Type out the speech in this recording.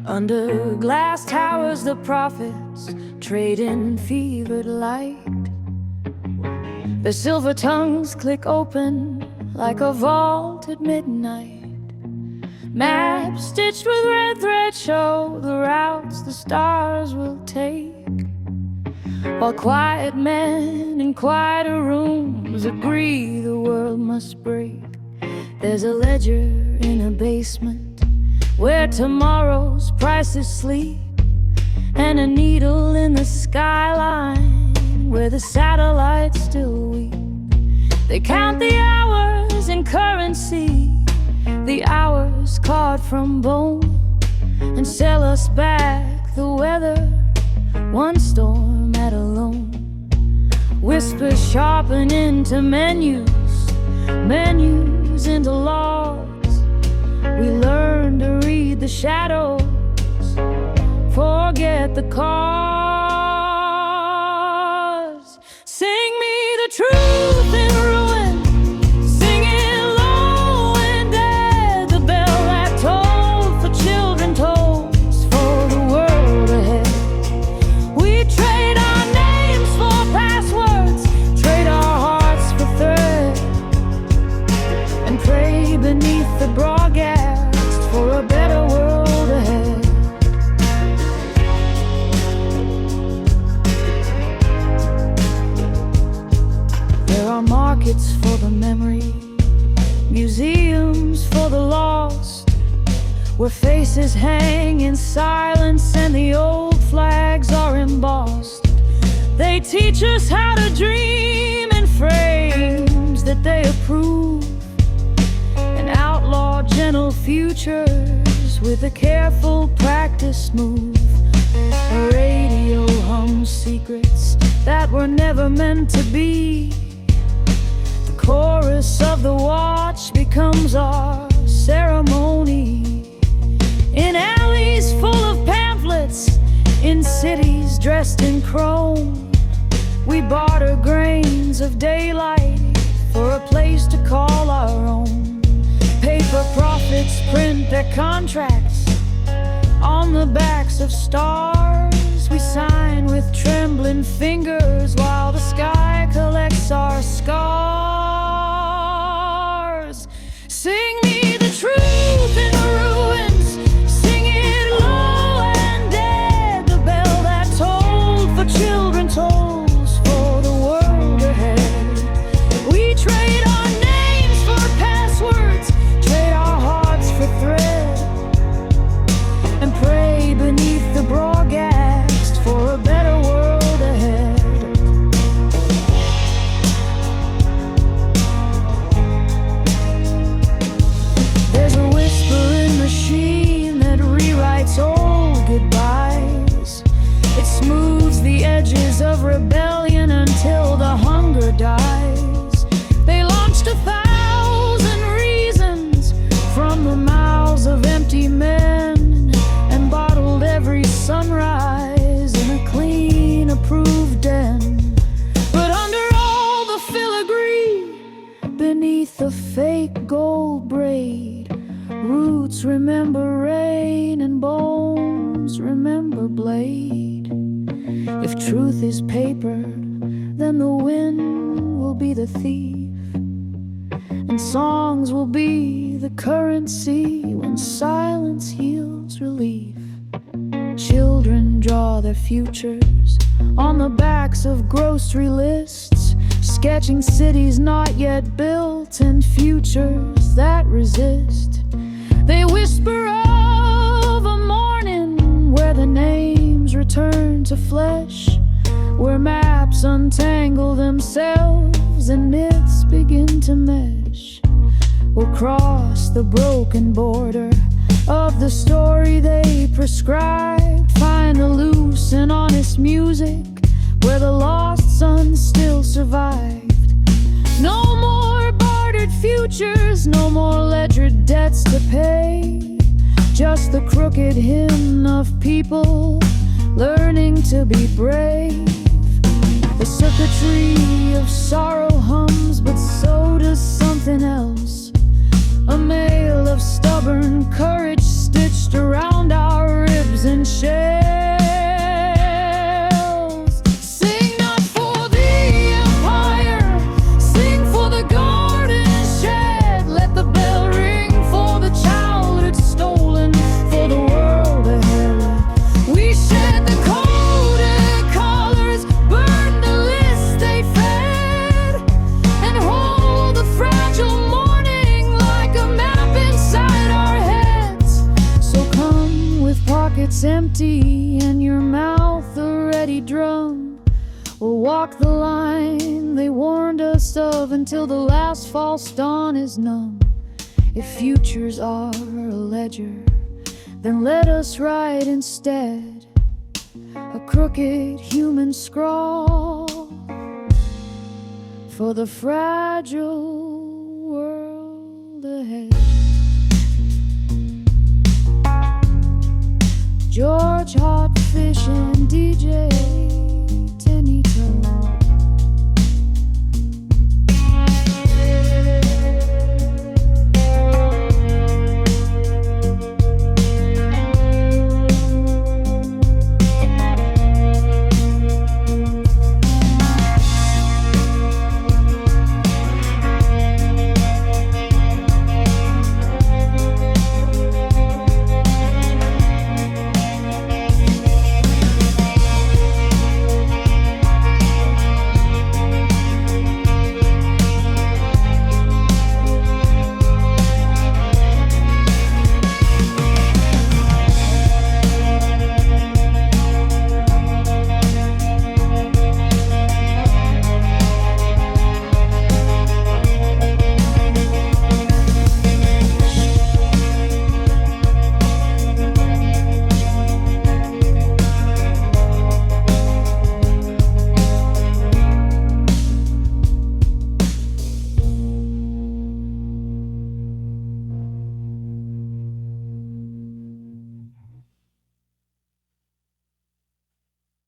Under glass towers the prophets trade in fevered light. Their silver tongues click open like a vault at midnight. Maps stitched with red thread show the routes the stars will take, while quiet men in quieter rooms agree the world must break. There's a ledger in a basement where tomorrow's prices sleep, and a needle in the skyline where the satellites still weep. They count the hours in currency, the hours carved from bone, and sell us back the weather, one storm at a loan. Whispers sharpen into menus, menus into laws. We learn to read the shadows, forget the cause. Sing me the truth in ruin, sing it low and dead. The bell that tolled for children tolls for the world ahead. We trade our names for passwords, trade our hearts for thread, and pray beneath the broadcast for a better world ahead. There are markets for the memory, museums for the lost, where faces hang in silence and the old flags are embossed. They teach us how to dream in frames that they approve, and outlaw gentle futures with a careful practice move. A radio hums secrets that were never meant to be. The chorus of the watch becomes our ceremony. In alleys full of pamphlets, in cities dressed in chrome, we barter grains of daylight for a place to call our own. Paper profits print their contracts on the backs of stars. We sign with trembling fingers while the sky collects our scars. Sing me the truth in the ruins, sing it low and dead. The bell that tolled for children tolls for the world ahead. We trade our names for passwords, trade our hearts for thread, and pray beneath the broadcast for a better world ahead. There's a whispering machine that rewrites old goodbyes. It smooths the edges of rebellion until the hunger dies. They launched 1,000 reasons from the mouths of empty men, and bottled every sunrise in a clean, approved den. But under all the filigree, beneath the fake gold braid, roots remember rain and bones remember blade. If truth is papered, then the wind will be the thief, and songs will be the currency when silence yields relief. Children draw their futures on the backs of grocery lists, sketching cities not yet built and futures that resist. They whisper of a morning where the names return to flesh, where maps untangle themselves and myths begin to mesh. We'll cross the broken border of the story they prescribed, find the loose and honest music where the lost sons still survived. No more bartered futures, no more ledgered debts to pay, just the crooked hymn of people learning to be brave. The circuitry of sorrow hums, but so does something else. A mail of stubborn courage stitched around our ribs. empty and your mouth a ready drum. We'll walk the line they warned us of until the last false dawn is numb. If futures are a ledger, then let us write instead a crooked human scrawl for the fragile world ahead. George, Hotfish, and DJ